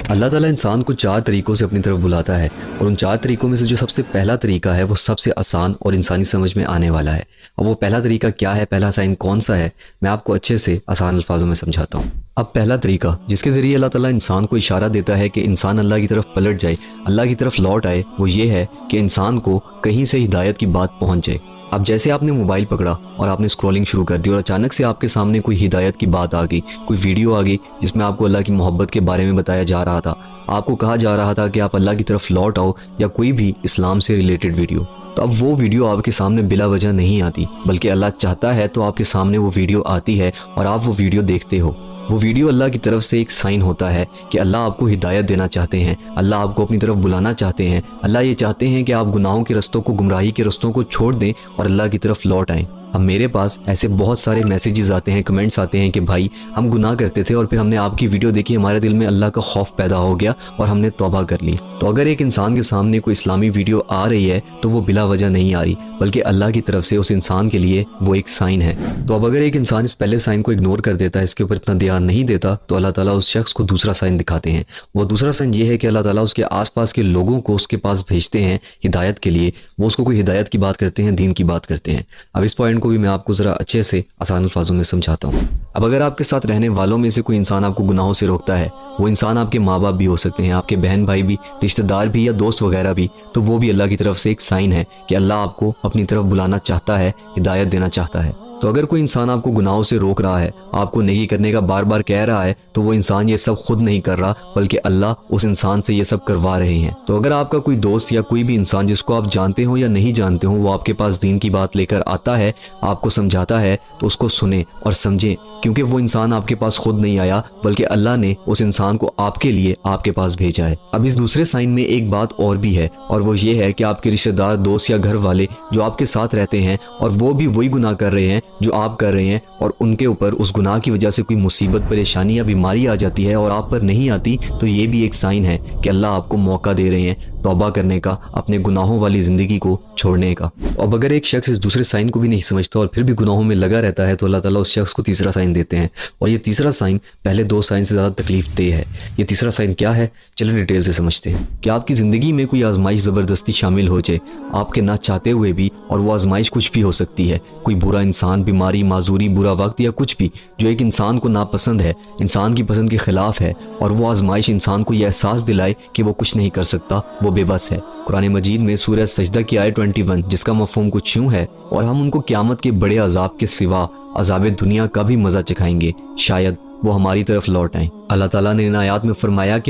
اللہ ताला इंसान को 4 तरीक़ों से अपनी तरफ बुलाता है और उन 4 तरीक़ों में से जो सबसे पहला तरीका है वो सबसे आसान और इंसानी समझ में आने वाला है। और वो पहला तरीका क्या है, पहला साइन कौन सा है, मैं आपको अच्छे से आसान अल्फाजों में समझाता हूँ। अब पहला तरीका जिसके ज़रिए अल्लाह ताला इंसान को इशारा देता है कि इंसान अल्लाह की तरफ पलट जाए, अल्लाह की तरफ लौट आए, वो ये है कि इंसान को कहीं से हिदायत की बात पहुँच जाए। अब जैसे आपने मोबाइल पकड़ा और आपने स्क्रॉलिंग शुरू कर दी और अचानक से आपके सामने कोई हिदायत की बात आ गई, कोई वीडियो आ गई जिसमें आपको अल्लाह की मोहब्बत के बारे में बताया जा रहा था, आपको कहा जा रहा था कि आप अल्लाह की तरफ लौट आओ, या कोई भी इस्लाम से रिलेटेड वीडियो। तो अब वो वीडियो आपके सामने बिला वजह नहीं आती, बल्कि अल्लाह चाहता है तो आपके सामने वो वीडियो आती है और आप वो वीडियो देखते हो। वो वीडियो अल्लाह की तरफ से एक साइन होता है कि अल्लाह आपको हिदायत देना चाहते हैं, अल्लाह आपको अपनी तरफ बुलाना चाहते हैं। अल्लाह ये चाहते हैं कि आप गुनाहों के रस्तों को, गुमराही के रस्तों को छोड़ दें और अल्लाह की तरफ लौट आएं। अब मेरे पास ऐसे बहुत सारे मैसेजेस आते हैं, कमेंट्स आते हैं कि भाई हम गुनाह करते थे और फिर हमने आपकी वीडियो देखी, हमारे दिल में अल्लाह का खौफ पैदा हो गया और हमने तौबा कर ली। तो अगर एक इंसान के सामने कोई इस्लामी वीडियो आ रही है तो वो बिला वजह नहीं आ रही, बल्कि अल्लाह की तरफ से उस इंसान के लिए वो एक साइन है। तो अब अगर एक इंसान इस पहले साइन को इग्नोर कर देता है, इसके ऊपर इतना ध्यान नहीं देता, तो अल्लाह ताला उस शख्स को दूसरा साइन दिखाते हैं। वो दूसरा साइन ये है कि अल्लाह ताला उसके आसपास के लोगों को उसके पास भेजते हैं हिदायत के लिए। वो उसको कोई हिदायत की बात करते हैं, दीन की बात करते हैं। अब इस पॉइंट को भी मैं आपको ज़रा अच्छे से आसान अल्फाजों में समझाता हूँ। अब अगर आपके साथ रहने वालों में से कोई इंसान आपको गुनाहों से रोकता है, वो इंसान आपके माँ बाप भी हो सकते हैं, आपके बहन भाई भी, रिश्तेदार भी, या दोस्त वगैरह भी, तो वो भी अल्लाह की तरफ से एक साइन है कि अल्लाह आपको अपनी तरफ बुलाना चाहता है, हिदायत देना चाहता है। तो अगर कोई इंसान आपको गुनाहों से रोक रहा है, आपको नेकी करने का बार बार कह रहा है, तो वो इंसान ये सब खुद नहीं कर रहा, बल्कि अल्लाह उस इंसान से ये सब करवा रहे हैं। तो अगर आपका कोई दोस्त या कोई भी इंसान जिसको आप जानते हो या नहीं जानते हो, वो आपके पास दीन की बात लेकर आता है, आपको समझाता है, तो उसको सुने और समझें, क्योंकि वो इंसान आपके पास खुद नहीं आया, बल्कि अल्लाह ने उस इंसान को आपके लिए आपके पास भेजा है। अब इस दूसरे साइन में एक बात और भी है, और वो ये है कि आपके रिश्तेदार, दोस्त या घर वाले जो आपके साथ रहते हैं और वो भी वही गुनाह कर रहे हैं जो आप कर रहे हैं, और उनके ऊपर उस गुनाह की वजह से कोई मुसीबत, परेशानी या बीमारी आ जाती है और आप पर नहीं आती, तो ये भी एक साइन है कि अल्लाह आपको मौका दे रहे हैं तौबा करने का, अपने गुनाहों वाली ज़िंदगी को छोड़ने का। अब अगर एक शख्स इस दूसरे साइन को भी नहीं समझता और फिर भी गुनाहों में लगा रहता है, तो अल्लाह ताला उस शख्स को तीसरा साइन देते हैं, और ये तीसरा साइन पहले 2 साइन से ज़्यादा तकलीफ दे है। ये तीसरा साइन क्या है, चलिए डिटेल से समझते हैं। कि आपकी ज़िंदगी में कोई आजमाइश ज़बरदस्ती शामिल हो जाए, आपके ना चाहते हुए भी, और वो आजमाइश कुछ भी हो सकती है, कोई बुरा इंसान, बीमारी, माजूरी, बुरा वक्त, या कुछ भी जो एक इंसान को नापसंद है, इंसान की पसंद के खिलाफ है, और वो आजमाइश इंसान को यह एहसास दिलाए कि वो कुछ नहीं कर सकता, वो बेबस है। कुरान मजीद में सूरह सजदा की आयत 21, जिसका मफ़हूम कुछ यूं है, और हम उनको क़यामत के बड़े अजाब के सिवा अजाब दुनिया का भी मज़ा चखाएंगे, शायद वो हमारी तरफ लौट आएं। अल्लाह ताला ने इन आयात में फरमाया कि